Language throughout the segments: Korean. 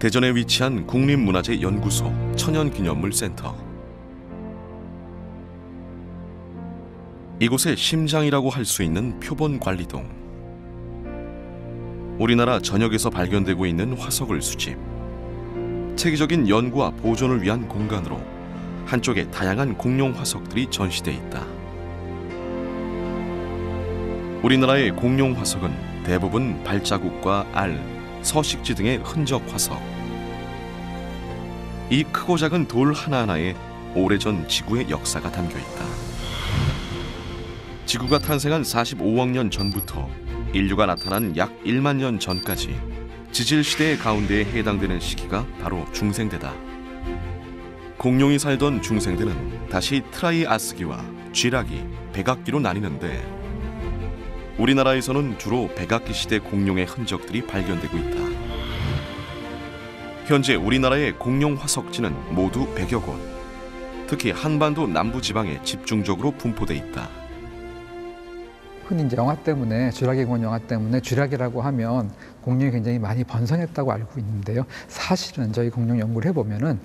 대전에 위치한 국립문화재연구소 천연기념물센터. 이곳의 심장이라고 할 수 있는 표본관리동. 우리나라 전역에서 발견되고 있는 화석을 수집, 체계적인 연구와 보존을 위한 공간으로 한쪽에 다양한 공룡 화석들이 전시돼 있다. 우리나라의 공룡 화석은 대부분 발자국과 알, 서식지 등의 흔적 화석. 이 크고 작은 돌 하나하나에 오래전 지구의 역사가 담겨 있다. 지구가 탄생한 45억 년 전부터 인류가 나타난 약 1만 년 전까지 지질시대의 가운데에 해당되는 시기가 바로 중생대다. 공룡이 살던 중생대는 다시 트라이아스기와 쥐라기, 백악기로 나뉘는데 우리나라에서는 주로 백악기 시대 공룡의 흔적들이 발견되고 있다. 현재 우리나라의 공룡 화석지는 모두 100여 곳, 특히 한반도 남부지방에 집중적으로 분포돼 있다. 흔히 이제 영화 때문에, 쥐라기 공원 영화 때문에 쥐라기라고 하면 공룡이 굉장히 많이 번성했다고 알고 있는데요. 사실은 저희 공룡 연구를 해보면은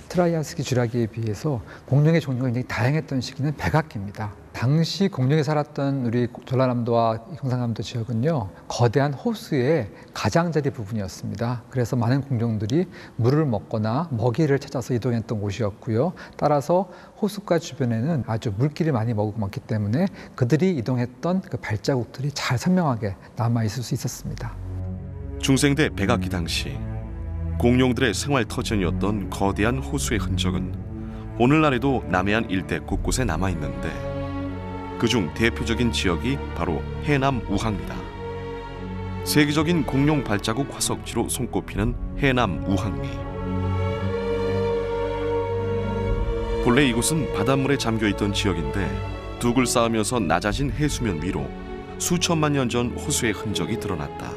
트라이아스기 쥐라기에 비해서 공룡의 종류가 굉장히 다양했던 시기는 백악기입니다. 당시 공룡이 살았던 우리 전라남도와 경상남도 지역은요, 거대한 호수의 가장자리 부분이었습니다. 그래서 많은 공룡들이 물을 먹거나 먹이를 찾아서 이동했던 곳이었고요. 따라서 호숫가 주변에는 아주 물기를 많이 머금었기 때문에 그들이 이동했던 그 발자국들이 잘 선명하게 남아있을 수 있었습니다. 중생대 백악기 당시 공룡들의 생활 터전이었던 거대한 호수의 흔적은 오늘날에도 남해안 일대 곳곳에 남아있는데 그중 대표적인 지역이 바로 해남 우항리다. 세계적인 공룡 발자국 화석지로 손꼽히는 해남 우항리. 본래 이곳은 바닷물에 잠겨있던 지역인데 둑을 쌓으면서 낮아진 해수면 위로 수천만 년 전 호수의 흔적이 드러났다.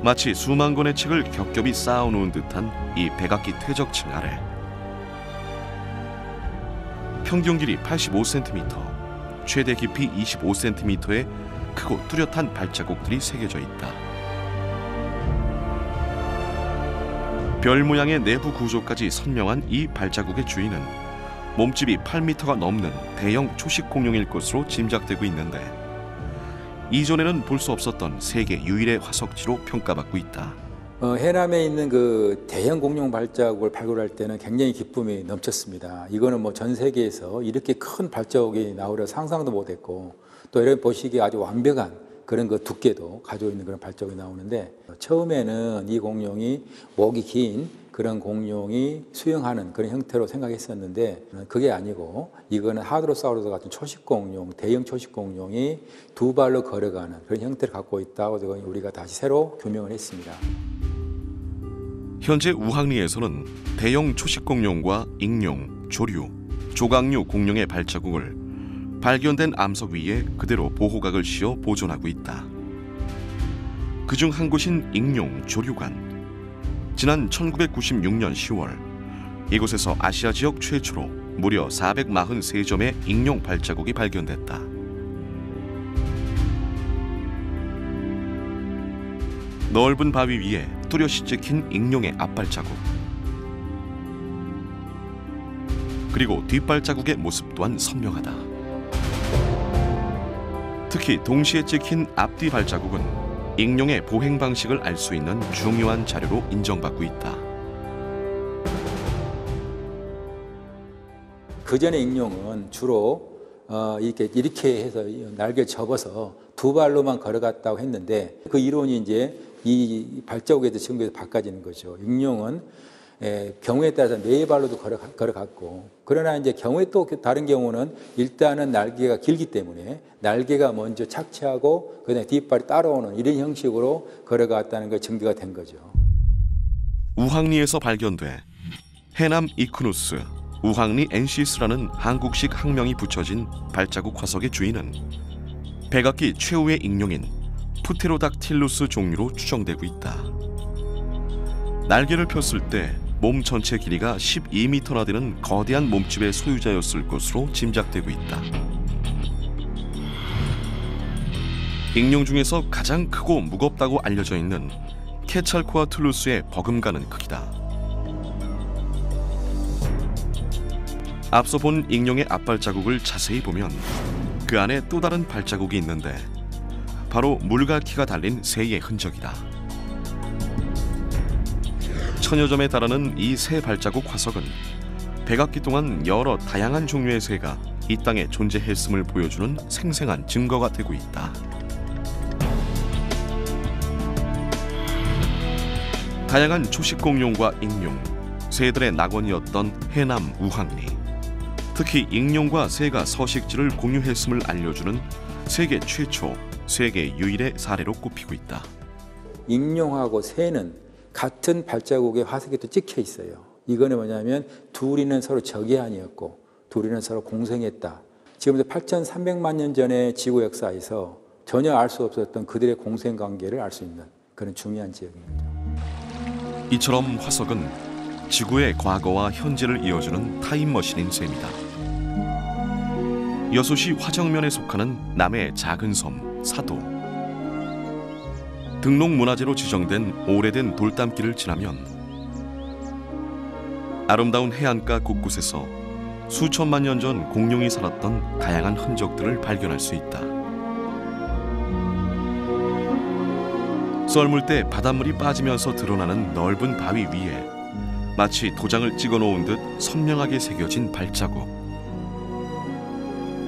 마치 수만 권의 책을 겹겹이 쌓아놓은 듯한 이 백악기 퇴적층 아래 평균 길이 85cm, 최대 깊이 25cm의 크고 뚜렷한 발자국들이 새겨져 있다. 별 모양의 내부 구조까지 선명한 이 발자국의 주인은 몸집이 8m가 넘는 대형 초식 공룡일 것으로 짐작되고 있는데 이전에는 볼 수 없었던 세계 유일의 화석지로 평가받고 있다. 해남에 있는 그 대형 공룡 발자국을 발굴할 때는 굉장히 기쁨이 넘쳤습니다. 이거는 뭐 전 세계에서 이렇게 큰 발자국이 나오려 상상도 못했고 또 이런 보시기에 아주 완벽한 그런 그 두께도 가지고 있는 그런 발자국이 나오는데 처음에는 이 공룡이 목이 긴 그런 공룡이 수영하는 그런 형태로 생각했었는데 그게 아니고 이거는 하드로사우루스 같은 초식공룡, 대형 초식공룡이 두 발로 걸어가는 그런 형태를 갖고 있다고 우리가 다시 새로 규명을 했습니다. 현재 우항리에서는 대형 초식공룡과 익룡, 조류, 조각류 공룡의 발자국을 발견된 암석 위에 그대로 보호각을 씌워 보존하고 있다. 그중 한 곳인 익룡 조류관. 지난 1996년 10월 이곳에서 아시아 지역 최초로 무려 443점의 익룡 발자국이 발견됐다. 넓은 바위 위에 뚜렷이 찍힌 익룡의 앞발자국, 그리고 뒷발자국의 모습 또한 선명하다. 특히 동시에 찍힌 앞뒤 발자국은 익룡의 보행 방식을 알 수 있는 중요한 자료로 인정받고 있다. 그 전에 익룡은 주로 이렇게 해서 날개를 접어서 두 발로만 걸어갔다고 했는데 그 이론이 이제 이 발자국에도 증거에서 바꿔지는 거죠. 익룡은 경우에 따라서 네 발로도 걸어갔고, 그러나 이제 경우에 또 다른 경우는 일단은 날개가 길기 때문에 날개가 먼저 착지하고 그다음에 뒷발이 따라오는 이런 형식으로 걸어갔다는 게 증거가 된 거죠. 우항리에서 발견돼 해남 이크누스, 우항리 엔시스라는 한국식 학명이 붙여진 발자국 화석의 주인은 백악기 최후의 익룡인 프테로닥틸루스 종류로 추정되고 있다. 날개를 폈을 때 몸 전체 길이가 12m나 되는 거대한 몸집의 소유자였을 것으로 짐작되고 있다. 익룡 중에서 가장 크고 무겁다고 알려져 있는 케찰코아틀루스의 버금가는 크기다. 앞서 본 익룡의 앞발자국을 자세히 보면 그 안에 또 다른 발자국이 있는데 바로 물과 키가 달린 새의 흔적이다. 천여 점에 달하는 이 새 발자국 화석은 백악기 동안 여러 다양한 종류의 새가 이 땅에 존재했음을 보여주는 생생한 증거가 되고 있다. 다양한 초식공룡과 익룡, 새들의 낙원이었던 해남 우항리. 특히 익룡과 새가 서식지를 공유했음을 알려주는 세계 최초, 세계 유일의 사례로 꼽히고 있다. 익룡하고 새는 같은 발자국에 화석이 또 찍혀 있어요. 이거는 뭐냐면 둘이는 서로 적이 아니었고 둘이는 서로 공생했다. 지금부터 8,300만 년 전의 지구 역사에서 전혀 알 수 없었던 그들의 공생 관계를 알 수 있는 그런 중요한 지역입니다. 이처럼 화석은 지구의 과거와 현재를 이어주는 타임머신인 셈이다. 여수시 화정면에 속하는 남해의 작은 섬 사도. 등록문화재로 지정된 오래된 돌담길을 지나면 아름다운 해안가 곳곳에서 수천만 년 전 공룡이 살았던 다양한 흔적들을 발견할 수 있다. 썰물 때 바닷물이 빠지면서 드러나는 넓은 바위 위에 마치 도장을 찍어놓은 듯 선명하게 새겨진 발자국.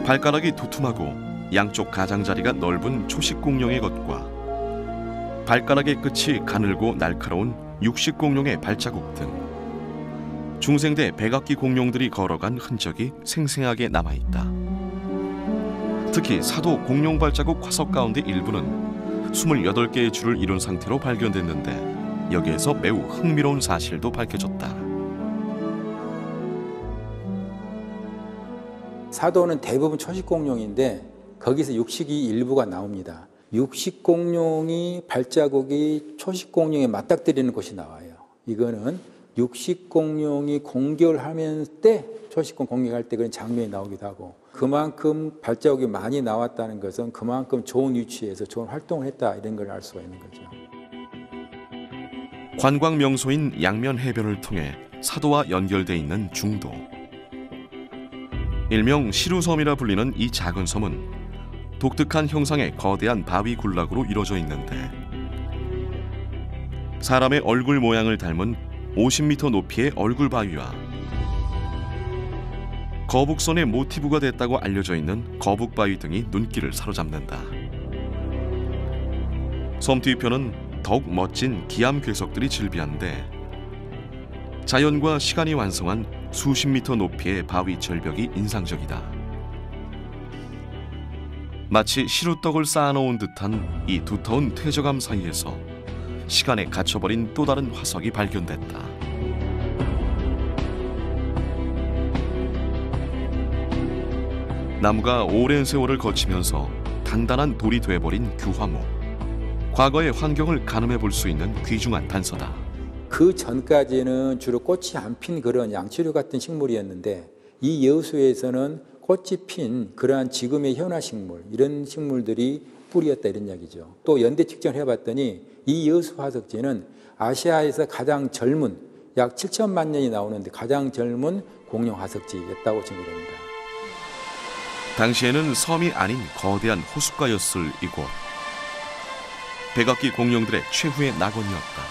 발가락이 두툼하고 양쪽 가장자리가 넓은 초식공룡의 것과 발가락의 끝이 가늘고 날카로운 육식공룡의 발자국 등 중생대 백악기 공룡들이 걸어간 흔적이 생생하게 남아있다. 특히 사도 공룡 발자국 화석 가운데 일부는 28개의 줄을 이룬 상태로 발견됐는데 여기에서 매우 흥미로운 사실도 밝혀졌다. 사도는 대부분 초식공룡인데 거기서 육식이 일부가 나옵니다. 육식공룡이 발자국이 초식공룡에 맞닥뜨리는 곳이 나와요. 이거는 육식공룡이 공격을 때 초식공룡 공격할 때 그런 장면이 나오기도 하고 그만큼 발자국이 많이 나왔다는 것은 그만큼 좋은 위치에서 좋은 활동을 했다 이런 걸 알 수가 있는 거죠. 관광 명소인 양면 해변을 통해 사도와 연결돼 있는 중도. 일명 시루섬이라 불리는 이 작은 섬은 독특한 형상의 거대한 바위 군락으로 이루어져 있는데 사람의 얼굴 모양을 닮은 50m 높이의 얼굴 바위와 거북선의 모티브가 됐다고 알려져 있는 거북바위 등이 눈길을 사로잡는다. 섬 뒤편은 더욱 멋진 기암 괴석들이 즐비한데 자연과 시간이 완성한 수십 미터 높이의 바위 절벽이 인상적이다. 마치 시루떡을 쌓아놓은 듯한 이 두터운 퇴적암 사이에서 시간에 갇혀버린 또 다른 화석이 발견됐다. 나무가 오랜 세월을 거치면서 단단한 돌이 돼버린 규화목. 과거의 환경을 가늠해 볼 수 있는 귀중한 단서다. 그 전까지는 주로 꽃이 안 핀 그런 양치류 같은 식물이었는데 이 여수에서는 꽃이 핀 그러한 지금의 현화식물 이런 식물들이 뿌리였다 이런 이야기죠. 또 연대 측정을 해봤더니 이 여수 화석지는 아시아에서 가장 젊은 약 7천만 년이 나오는데 가장 젊은 공룡 화석지였다고 증거됩니다. 당시에는 섬이 아닌 거대한 호숫가였을 이곳. 백악기 공룡들의 최후의 낙원이었다.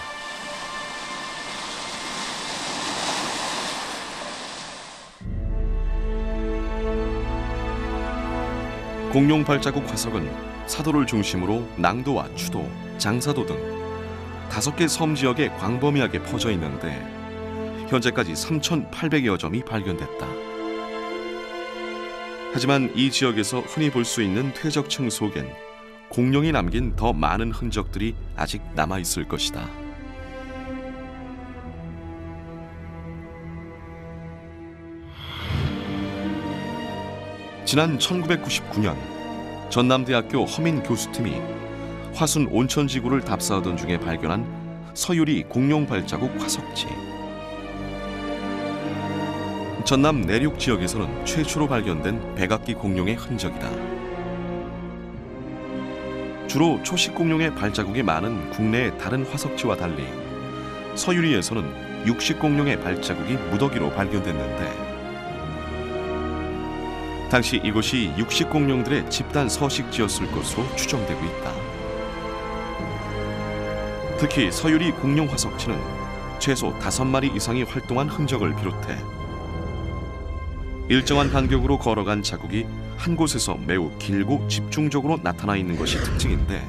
공룡 발자국 화석은 사도를 중심으로 낭도와 추도, 장사도 등 5개 섬 지역에 광범위하게 퍼져 있는데 현재까지 3,800여 점이 발견됐다. 하지만 이 지역에서 흔히 볼 수 있는 퇴적층 속엔 공룡이 남긴 더 많은 흔적들이 아직 남아있을 것이다. 지난 1999년 전남대학교 허민 교수팀이 화순 온천지구를 답사하던 중에 발견한 서유리 공룡 발자국 화석지. 전남 내륙 지역에서는 최초로 발견된 백악기 공룡의 흔적이다. 주로 초식 공룡의 발자국이 많은 국내의 다른 화석지와 달리 서유리에서는 육식 공룡의 발자국이 무더기로 발견됐는데 당시 이곳이 육식 공룡들의 집단 서식지였을 것으로 추정되고 있다. 특히 서유리 공룡 화석지는 최소 5마리 이상이 활동한 흔적을 비롯해 일정한 간격으로 걸어간 자국이 한 곳에서 매우 길고 집중적으로 나타나 있는 것이 특징인데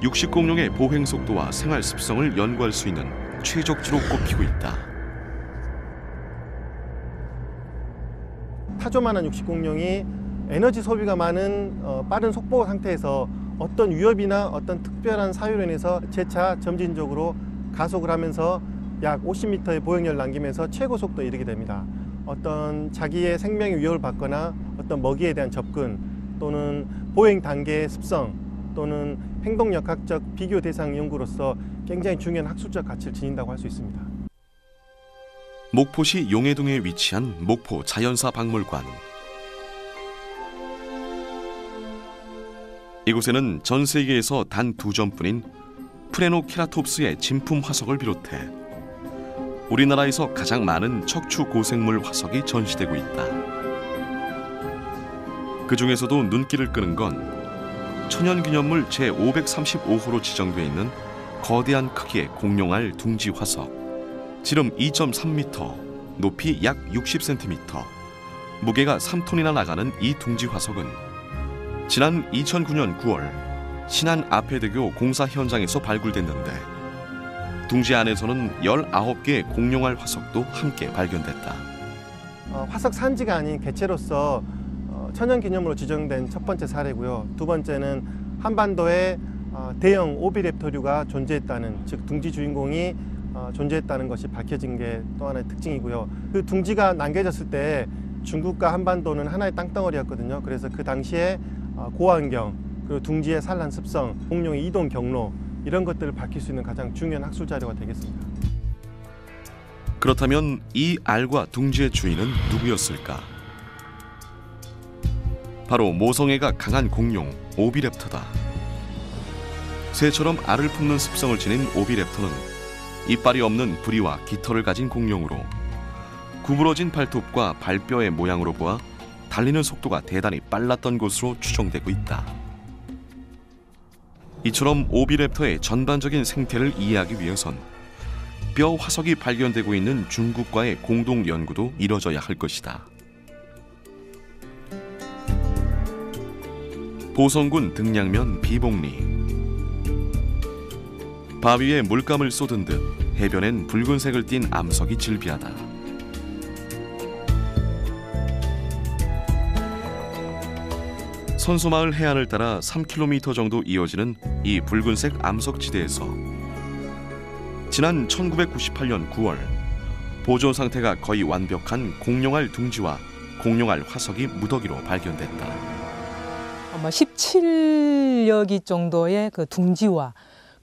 육식 공룡의 보행 속도와 생활 습성을 연구할 수 있는 최적지로 꼽히고 있다. 타조만한 육식공룡이 에너지 소비가 많은 빠른 속보 상태에서 어떤 위협이나 어떤 특별한 사유로 인해서 재차 점진적으로 가속을 하면서 약 50m의 보행력을 남기면서 최고 속도에 이르게 됩니다. 어떤 자기의 생명의 위협을 받거나 어떤 먹이에 대한 접근 또는 보행 단계의 습성 또는 행동역학적 비교 대상 연구로서 굉장히 중요한 학술적 가치를 지닌다고 할 수 있습니다. 목포시 용해동에 위치한 목포 자연사 박물관. 이곳에는 전 세계에서 단 2점뿐인 프레노케라톱스의 진품 화석을 비롯해 우리나라에서 가장 많은 척추 고생물 화석이 전시되고 있다. 그 중에서도 눈길을 끄는 건 천연기념물 제535호로 지정되어 있는 거대한 크기의 공룡알 둥지 화석. 지름 2.3m, 높이 약 60cm, 무게가 3톤이나 나가는 이 둥지 화석은 지난 2009년 9월 신안 아페대교 공사 현장에서 발굴됐는데 둥지 안에서는 19개의 공룡알 화석도 함께 발견됐다. 화석 산지가 아닌 개체로서 천연기념물로 지정된 첫 번째 사례고요. 두 번째는 한반도에 대형 오비랩터류가 존재했다는, 즉 둥지 주인공이 존재했다는 것이 밝혀진 게 또 하나의 특징이고요. 그 둥지가 남겨졌을 때 중국과 한반도는 하나의 땅덩어리였거든요. 그래서 그 당시에 고환경, 그리고 둥지의 산란 습성, 공룡의 이동 경로 이런 것들을 밝힐 수 있는 가장 중요한 학술 자료가 되겠습니다. 그렇다면 이 알과 둥지의 주인은 누구였을까? 바로 모성애가 강한 공룡 오비랩터다. 새처럼 알을 품는 습성을 지닌 오비랩터는 이빨이 없는 부리와 깃털을 가진 공룡으로 구부러진 발톱과 발뼈의 모양으로 보아 달리는 속도가 대단히 빨랐던 것으로 추정되고 있다. 이처럼 오비랩터의 전반적인 생태를 이해하기 위해선 뼈 화석이 발견되고 있는 중국과의 공동 연구도 이뤄져야 할 것이다. 보성군 등량면 비봉리. 바위에 물감을 쏟은 듯 해변엔 붉은색을 띤 암석이 즐비하다. 선소마을 해안을 따라 3km 정도 이어지는 이 붉은색 암석지대에서 지난 1998년 9월 보존 상태가 거의 완벽한 공룡알 둥지와 공룡알 화석이 무더기로 발견됐다. 아마 17여 기 정도의 그 둥지와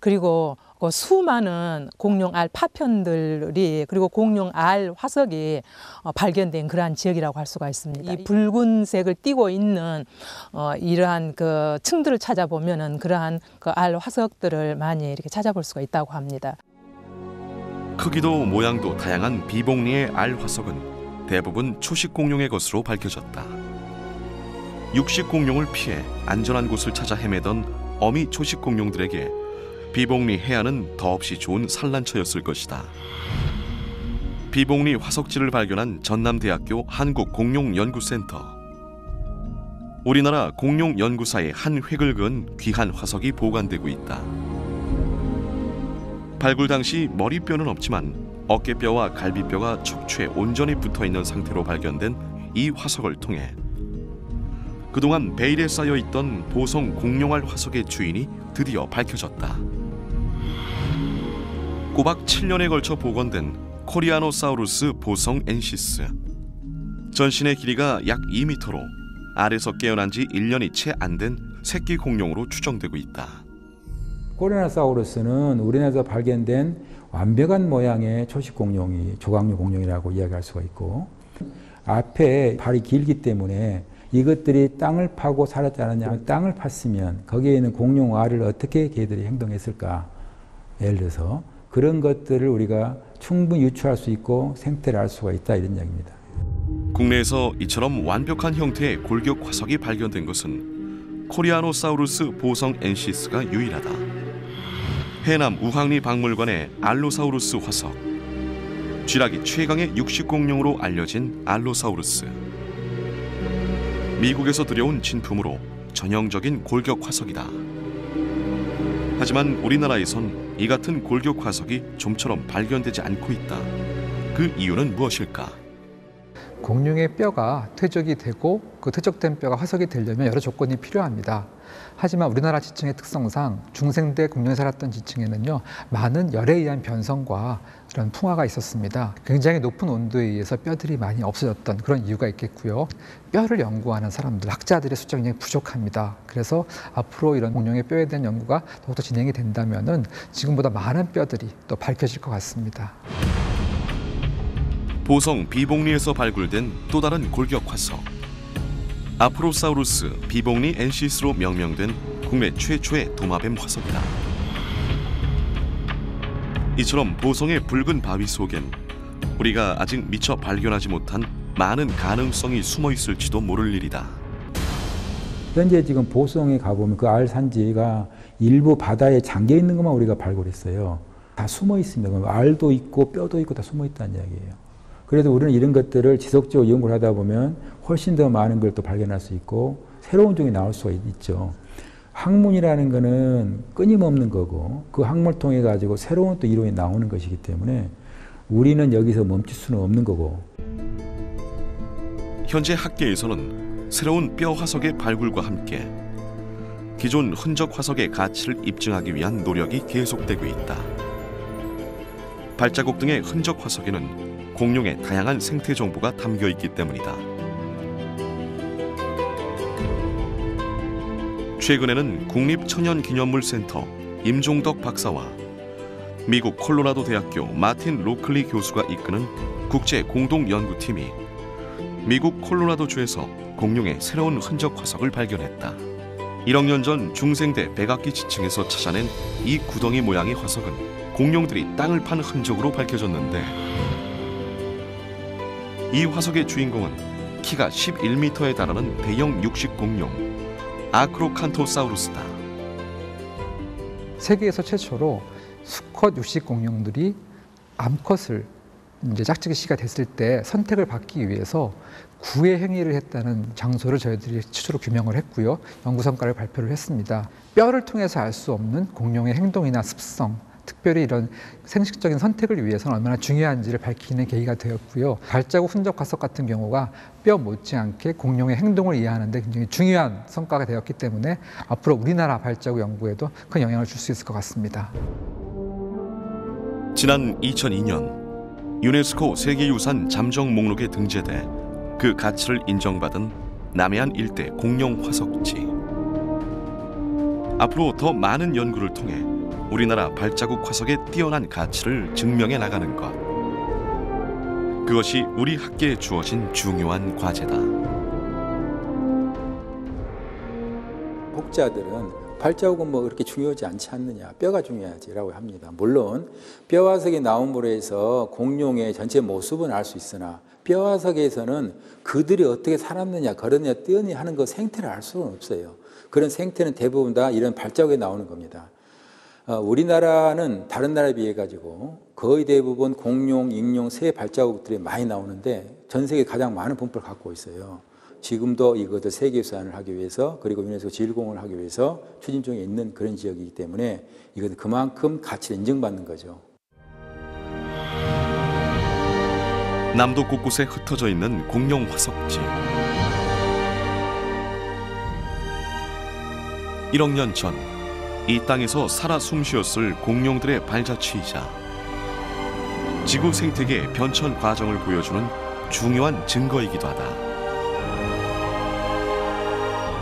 그리고 그 수많은 공룡알 파편들이 그리고 공룡알 화석이 발견된 그러한 지역이라고 할 수가 있습니다. 이 붉은색을 띠고 있는 이러한 그 층들을 찾아보면은 그러한 그 알 화석들을 많이 이렇게 찾아볼 수가 있다고 합니다. 크기도 모양도 다양한 비봉리의 알 화석은 대부분 초식 공룡의 것으로 밝혀졌다. 육식 공룡을 피해 안전한 곳을 찾아 헤매던 어미 초식 공룡들에게 비봉리 해안은 더없이 좋은 산란처였을 것이다. 비봉리 화석지를 발견한 전남대학교 한국공룡연구센터. 우리나라 공룡연구사의 한 획을 그은 귀한 화석이 보관되고 있다. 발굴 당시 머리뼈는 없지만 어깨뼈와 갈비뼈가 척추에 온전히 붙어있는 상태로 발견된 이 화석을 통해 그동안 베일에 쌓여있던 보성 공룡알 화석의 주인이 드디어 밝혀졌다. 꼬박 7년에 걸쳐 복원된 코리아노사우루스 보성 엔시스. 전신의 길이가 약 2m로 알에서 깨어난 지 1년이 채 안 된 새끼 공룡으로 추정되고 있다. 코리아노사우루스는 우리나라에서 발견된 완벽한 모양의 초식 공룡이 조각류 공룡이라고 이야기할 수가 있고 앞에 발이 길기 때문에 이것들이 땅을 파고 살았지 않았냐. 땅을 팠으면 거기에 있는 공룡알을 어떻게 개들이 행동했을까. 예를 들어서 그런 것들을 우리가 충분히 유추할 수 있고 생태를 알 수가 있다 이런 이야기입니다. 국내에서 이처럼 완벽한 형태의 골격 화석이 발견된 것은 코리아노사우루스 보성 엔시스가 유일하다. 해남 우항리 박물관의 알로사우루스 화석. 쥐라기 최강의 육식공룡으로 알려진 알로사우루스. 미국에서 들여온 진품으로 전형적인 골격 화석이다. 하지만 우리나라에선 이 같은 골격 화석이 좀처럼 발견되지 않고 있다. 그 이유는 무엇일까? 공룡의 뼈가 퇴적이 되고 그 퇴적된 뼈가 화석이 되려면 여러 조건이 필요합니다. 하지만 우리나라 지층의 특성상 중생대 공룡이 살았던 지층에는요, 많은 열에 의한 변성과 그런 풍화가 있었습니다. 굉장히 높은 온도에 의해서 뼈들이 많이 없어졌던 그런 이유가 있겠고요. 뼈를 연구하는 사람들, 학자들의 숫자가 굉장히 부족합니다. 그래서 앞으로 이런 공룡의 뼈에 대한 연구가 더욱더 진행이 된다면은 지금보다 많은 뼈들이 또 밝혀질 것 같습니다. 보성 비봉리에서 발굴된 또 다른 골격 화석. 아프로사우루스 비봉리 엔시스로 명명된 국내 최초의 도마뱀 화석이다. 이처럼 보성의 붉은 바위 속엔 우리가 아직 미처 발견하지 못한 많은 가능성이 숨어 있을지도 모를 일이다. 현재 지금 보성에 가보면 그 알 산지가 일부 바다에 잠겨 있는 것만 우리가 발굴했어요. 다 숨어 있습니다. 알도 있고 뼈도 있고 다 숨어 있다는 이야기예요. 그래도 우리는 이런 것들을 지속적으로 연구를 하다 보면 훨씬 더 많은 걸 또 발견할 수 있고 새로운 종이 나올 수가 있죠. 학문이라는 거는 끊임없는 거고 그 학문을 통해 가지고 새로운 또 이론이 나오는 것이기 때문에 우리는 여기서 멈출 수는 없는 거고. 현재 학계에서는 새로운 뼈 화석의 발굴과 함께 기존 흔적 화석의 가치를 입증하기 위한 노력이 계속되고 있다. 발자국 등의 흔적 화석에는 공룡의 다양한 생태 정보가 담겨 있기 때문이다. 최근에는 국립천연기념물센터 임종덕 박사와 미국 콜로라도 대학교 마틴 로클리 교수가 이끄는 국제 공동연구팀이 미국 콜로라도주에서 공룡의 새로운 흔적 화석을 발견했다. 1억 년 전 중생대 백악기 지층에서 찾아낸 이 구덩이 모양의 화석은 공룡들이 땅을 판 흔적으로 밝혀졌는데 이 화석의 주인공은 키가 11m에 달하는 대형 육식공룡 아크로칸토사우루스다. 세계에서 최초로 수컷 육식공룡들이 암컷을 이제 짝짓기 시기가 됐을 때 선택을 받기 위해서 구애 행위를 했다는 장소를 저희들이 최초로 규명을 했고요. 연구 성과를 발표를 했습니다. 뼈를 통해서 알 수 없는 공룡의 행동이나 습성, 특별히 이런 생식적인 선택을 위해서는 얼마나 중요한지를 밝히는 계기가 되었고요. 발자국 흔적 화석 같은 경우가 뼈 못지않게 공룡의 행동을 이해하는 데 굉장히 중요한 성과가 되었기 때문에 앞으로 우리나라 발자국 연구에도 큰 영향을 줄 수 있을 것 같습니다. 지난 2002년 유네스코 세계유산 잠정 목록에 등재돼 그 가치를 인정받은 남해안 일대 공룡 화석지. 앞으로 더 많은 연구를 통해 우리나라 발자국 화석의 뛰어난 가치를 증명해 나가는 것. 그것이 우리 학계에 주어진 중요한 과제다. 학자들은 발자국은 뭐 그렇게 중요하지 않지 않느냐, 뼈가 중요하지라고 합니다. 물론 뼈 화석이 나옴으로 해서 공룡의 전체 모습은 알 수 있으나 뼈 화석에서는 그들이 어떻게 살았느냐, 걸었느냐, 뛰었느냐 하는 그 생태를 알 수는 없어요. 그런 생태는 대부분 다 이런 발자국에 나오는 겁니다. 우리나라는 다른 나라에 비해 가지고 거의 대부분 공룡, 익룡, 새 발자국들이 많이 나오는데 전 세계 가장 많은 분포를 갖고 있어요. 지금도 이것을 세계유산을 하기 위해서 그리고 유네스코 지일공헌을 하기 위해서 추진 중에 있는 그런 지역이기 때문에 이것은 그만큼 가치를 인정받는 거죠. 남도 곳곳에 흩어져 있는 공룡 화석지. 1억 년 전 이 땅에서 살아 숨쉬었을 공룡들의 발자취이자 지구 생태계의 변천 과정을 보여주는 중요한 증거이기도 하다.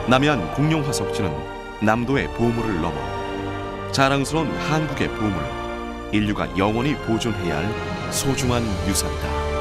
남해안 공룡 화석지는 남도의 보물을 넘어 자랑스러운 한국의 보물, 인류가 영원히 보존해야 할 소중한 유산이다.